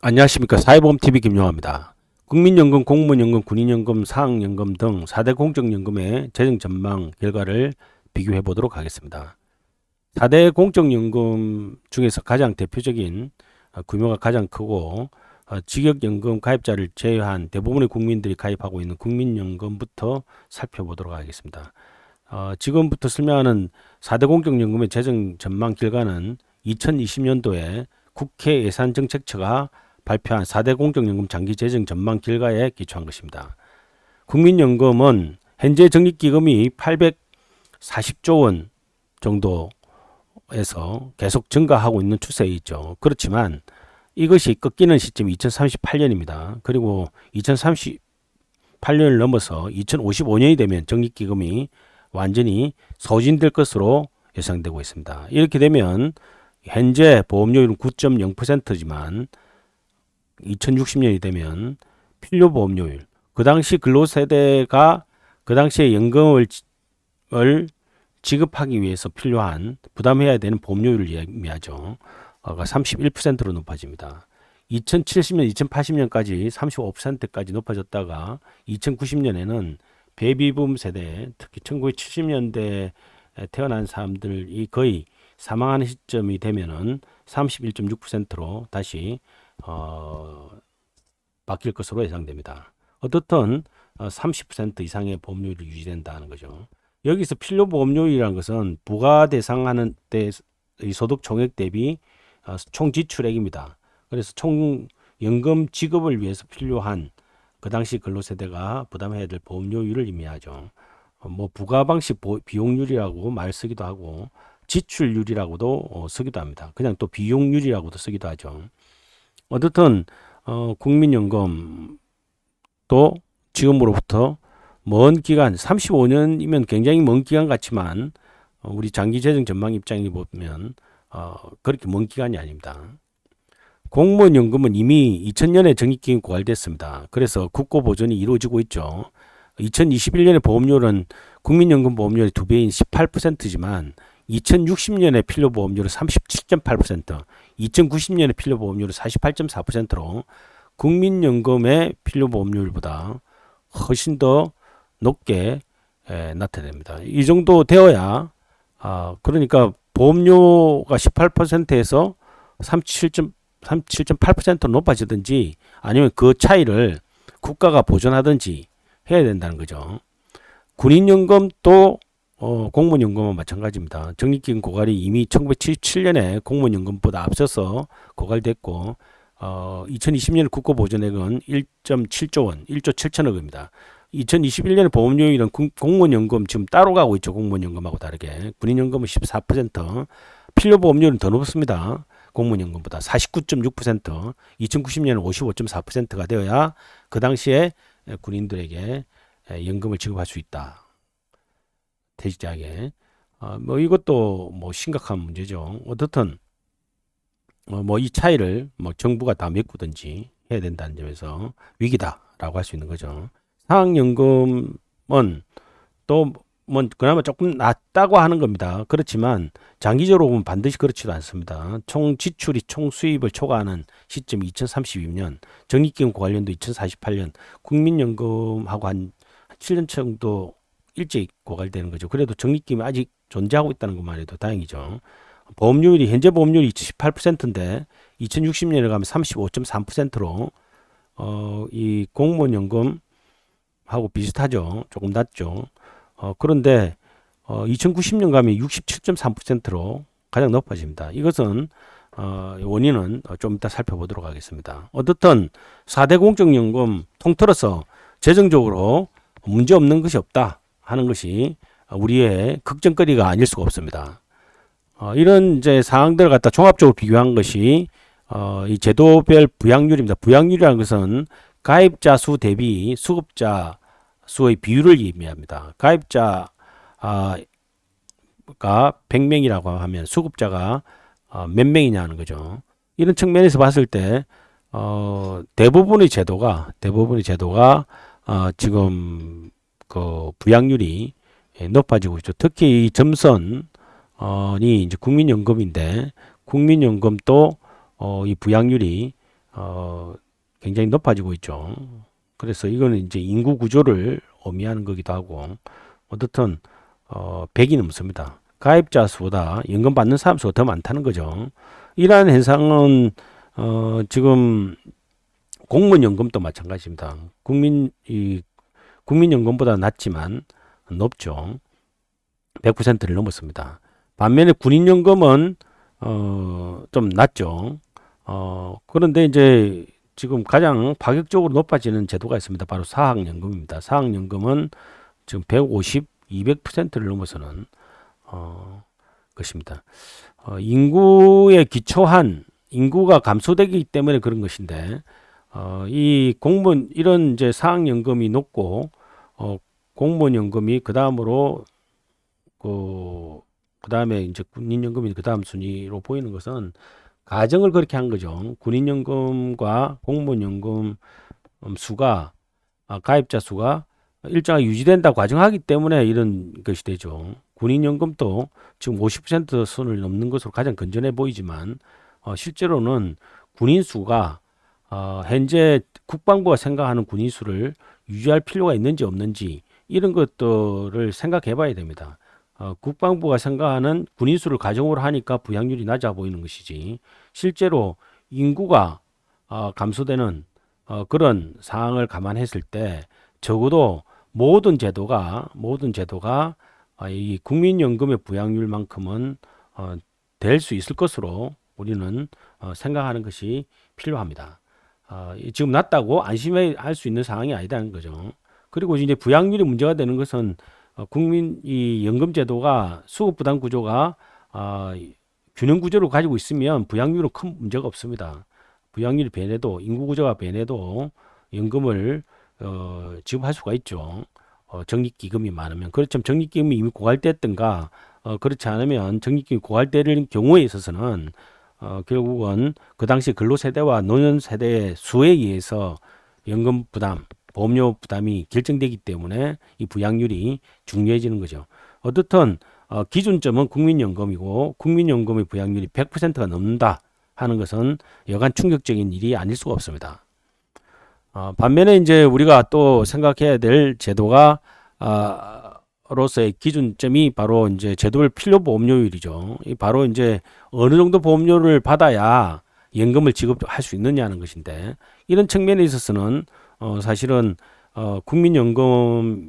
안녕하십니까. 사회보험TV 김용화입니다. 국민연금, 공무원연금, 군인연금, 사학연금 등 4대 공적연금의 재정 전망 결과를 비교해 보도록 하겠습니다. 4대 공적연금 중에서 가장 대표적인 규모가 가장 크고 직역연금 가입자를 제외한 대부분의 국민들이 가입하고 있는 국민연금부터 살펴보도록 하겠습니다. 지금부터 설명하는 4대 공적연금의 재정 전망 결과는 2020년도에 국회 예산정책처가 발표한 4대 공적연금 장기 재정 전망 결과에 기초한 것입니다. 국민연금은 현재 적립기금이 840조 원 정도에서 계속 증가하고 있는 추세에 있죠. 그렇지만 이것이 꺾이는 시점이 2038년입니다. 그리고 2038년을 넘어서 2055년이 되면 적립기금이 완전히 소진될 것으로 예상되고 있습니다. 이렇게 되면 현재 보험료율은 9.0%지만 2060년이 되면 필요보험료율, 그 당시 근로세대가 그 당시에 연금을 지급하기 위해서 필요한 부담해야 되는 보험료율을 의미하죠. 31%로 높아집니다. 2070년, 2080년까지 35%까지 높아졌다가 2090년에는 베이비붐 세대, 특히 1970년대에 태어난 사람들이 거의 사망하는 시점이 되면은 31.6%로 다시 바뀔 것으로 예상됩니다. 어떻든 30% 이상의 보험료율이 유지된다는 거죠. 여기서 필요보험료율이라는 것은 부과 대상하는 때의 소득 총액 대비 총 지출액입니다. 그래서 총 연금 지급을 위해서 필요한 그 당시 근로세대가 부담해야 될 보험료율을 의미하죠. 뭐 부가 방식 비용률이라고 말 쓰기도 하고 지출률이라고도 쓰기도 합니다. 그냥 또 비용률이라고도 쓰기도 하죠. 어떻든 국민연금도 지금으로부터 먼 기간 35년이면 굉장히 먼 기간 같지만 우리 장기 재정 전망 입장에 보면 그렇게 먼 기간이 아닙니다. 공무원연금은 이미 2000년에 적립기금이 고갈됐습니다. 그래서 국고 보전이 이루어지고 있죠. 2021년에 보험료는 국민연금 보험료의 2배인 18%지만 2060년에 필요보험료는 37.8%, 2090년에 필요보험료는 48.4%로 국민연금의 필요보험료율보다 훨씬 더 높게 나타납니다. 이 정도 되어야 그러니까 보험료가 18%에서 37.8% 높아지든지 아니면 그 차이를 국가가 보전하든지 해야 된다는 거죠. 군인연금도 공무원연금은 마찬가지입니다. 적립기금 고갈이 이미 1977년에 공무원연금보다 앞서서 고갈됐고 2020년 국고보전액은 1.7조 원, 1조 7천억입니다. 2021년에 보험료율은 공무원연금 지금 따로 가고 있죠. 공무원연금하고 다르게. 군인연금은 14%, 필요보험료는 더 높습니다. 공무원연금보다 49.6%, 2090년은 55.4%가 되어야 그 당시에 군인들에게 연금을 지급할 수 있다. 퇴직자에게. 뭐 이것도 뭐 심각한 문제죠. 어떻든 뭐 이 차이를 뭐 정부가 다 메꾸든지 해야 된다는 점에서 위기다라고 할 수 있는 거죠. 사학연금은 또 뭐 그나마 조금 낫다고 하는 겁니다. 그렇지만 장기적으로 보면 반드시 그렇지도 않습니다. 총 지출이 총 수입을 초과하는 시점이 2032년, 적립기금 고갈년도 2048년, 국민연금하고 한 7년 정도 일찍 고갈되는 거죠. 그래도 적립기금이 아직 존재하고 있다는 것만 해도 다행이죠. 보험료율이 현재 보험료율이 18%인데 2060년에 가면 35.3%로 이 공무원연금하고 비슷하죠. 조금 낮죠. 그런데 2090년 가면 67.3%로 가장 높아집니다. 이것은 원인은 좀 이따 살펴보도록 하겠습니다. 어떻든 4대 공적연금 통틀어서 재정적으로 문제 없는 것이 없다 하는 것이 우리의 걱정거리가 아닐 수가 없습니다. 이런 이제 사항들을 갖다 종합적으로 비교한 것이 이 제도별 부양률입니다. 부양률이라는 것은 가입자 수 대비 수급자 수의 비율을 의미합니다. 가입자가 100명이라고 하면 수급자가 몇 명이냐 하는 거죠. 이런 측면에서 봤을 때 대부분의 제도가 지금 그 부양률이 높아지고 있죠. 특히 이 점선이 이제 국민연금인데 국민연금도 이 부양률이 굉장히 높아지고 있죠. 그래서 이거는 이제 인구 구조를 의미하는 거기도 하고, 어떻든 100이 넘습니다. 가입자 수보다 연금 받는 사람 수가 더 많다는 거죠. 이러한 현상은 지금 공무원연금도 마찬가지입니다. 국민연금보다 낮지만 높죠. 100%를 넘었습니다. 반면에 군인연금은 좀 낮죠. 그런데 이제 지금 가장 파격적으로 높아지는 제도가 있습니다. 바로 사학연금입니다. 사학연금은 지금 150, 200%를 넘어서는 것입니다. 인구에 기초한 인구가 감소되기 때문에 그런 것인데 이 공무원 이런 이제 사학연금이 높고 공무원연금이 그 다음으로 그 다음에 이제 군인연금이 그 다음 순위로 보이는 것은 가정을 그렇게 한 거죠. 군인연금과 공무원연금 수가 가입자 수가 일정하게 유지된다 과정하기 때문에 이런 것이 되죠. 군인연금도 지금 50% 선을 넘는 것으로 가장 건전해 보이지만 실제로는 군인 수가 현재 국방부가 생각하는 군인 수를 유지할 필요가 있는지 없는지 이런 것들을 생각해 봐야 됩니다. 국방부가 생각하는 군인 수를 가정으로 하니까 부양률이 낮아 보이는 것이지 실제로 인구가 감소되는 그런 상황을 감안했을 때 적어도 모든 제도가 이 국민연금의 부양률만큼은 될 수 있을 것으로 우리는 생각하는 것이 필요합니다. 지금 낮다고 안심할 수 있는 상황이 아니다는 거죠. 그리고 이제 부양률이 문제가 되는 것은 국민 이 연금제도가 수급부담 구조가 균형 구조를 가지고 있으면 부양률은 큰 문제가 없습니다. 부양률이 변해도 인구 구조가 변해도 연금을 지급할 수가 있죠. 적립기금이 많으면 그렇지만 적립기금이 이미 고갈됐든가 그렇지 않으면 적립기금이 고갈되는 경우에 있어서는 결국은 그 당시 근로세대와 노년세대의 수에 의해서 연금 부담, 보험료 부담이 결정되기 때문에 이 부양률이 중요해지는 거죠. 어떻든 기준점은 국민연금이고 국민연금의 부양률이 100%가 넘는다 하는 것은 여간 충격적인 일이 아닐 수가 없습니다. 반면에 이제 우리가 또 생각해야 될 제도가 로서의 기준점이 바로 이제 제도별 필요 보험료율이죠. 이 바로 이제 어느 정도 보험료를 받아야 연금을 지급할 수 있느냐는 것인데 이런 측면에 있어서는 사실은 국민연금보다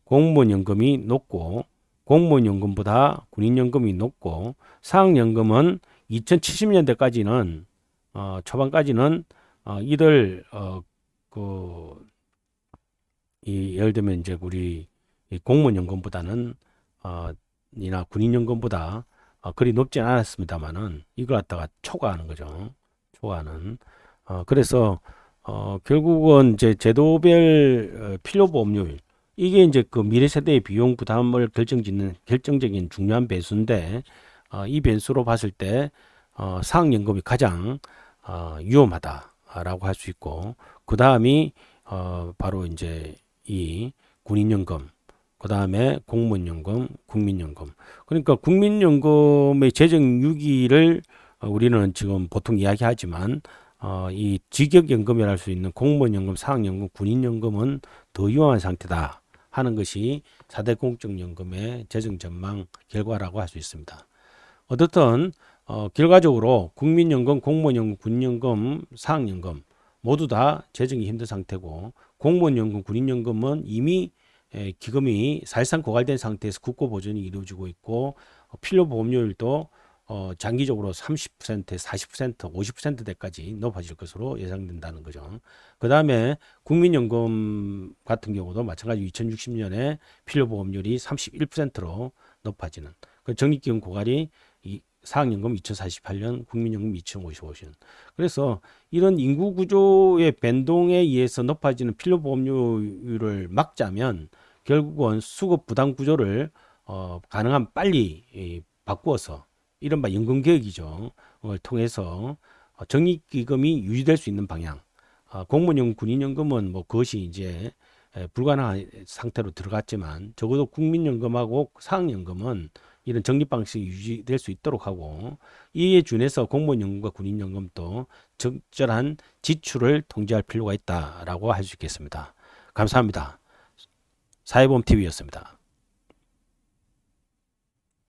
공무원연금이 높고 공무원연금보다 군인연금이 높고 사학연금은 2070년대까지는 초반까지는 이들 예를 들면 이제 우리 공무원연금보다는 이나 군인연금보다 그리 높지 않았습니다만은 이걸 갖다가 초과하는 거죠. 초과하는. 그래서 결국은 이제 제도별 필요보험료율 이게 이제 그 미래 세대의 비용 부담을 결정짓는 결정적인 중요한 변수인데 이 변수로 봤을 때 사학연금이 가장 위험하다라고 할 수 있고 그 다음이 바로 이제 이 군인연금, 그 다음에 공무원연금, 국민연금. 그러니까 국민연금의 재정 유기를 우리는 지금 보통 이야기하지만 이 직역연금이라 할 수 있는 공무원연금, 사학연금, 군인연금은 더 위험한 상태다 하는 것이 4대 공적연금의 재정 전망 결과라고 할 수 있습니다. 어떻든 결과적으로 국민연금, 공무원연금, 군인연금, 사학연금 모두 다 재정이 힘든 상태고 공무원연금, 군인연금은 이미 기금이 사실상 고갈된 상태에서 국고 보전이 이루어지고 있고 필요보험료율도 장기적으로 30%, 40%, 50%대까지 높아질 것으로 예상된다는 거죠. 그 다음에 국민연금 같은 경우도 마찬가지 2060년에 필요보험률이 31%로 높아지는 그 적립기금 고갈이 사학연금 2048년, 국민연금 2055년. 그래서 이런 인구 구조의 변동에 의해서 높아지는 필요보험료율을 막자면 결국은 수급 부담 구조를 가능한 빨리 바꾸어서 이른바 연금개혁이죠. 을 통해서 적립기금이 유지될 수 있는 방향. 공무원연금, 군인연금은 뭐 그것이 이제 불가능한 상태로 들어갔지만 적어도 국민연금하고 사학연금은 이런 적립 방식이 유지될 수 있도록 하고, 이에 준해서 공무원연금과 군인연금도 적절한 지출을 통제할 필요가 있다라고 할 수 있겠습니다. 감사합니다. 사회보험TV였습니다.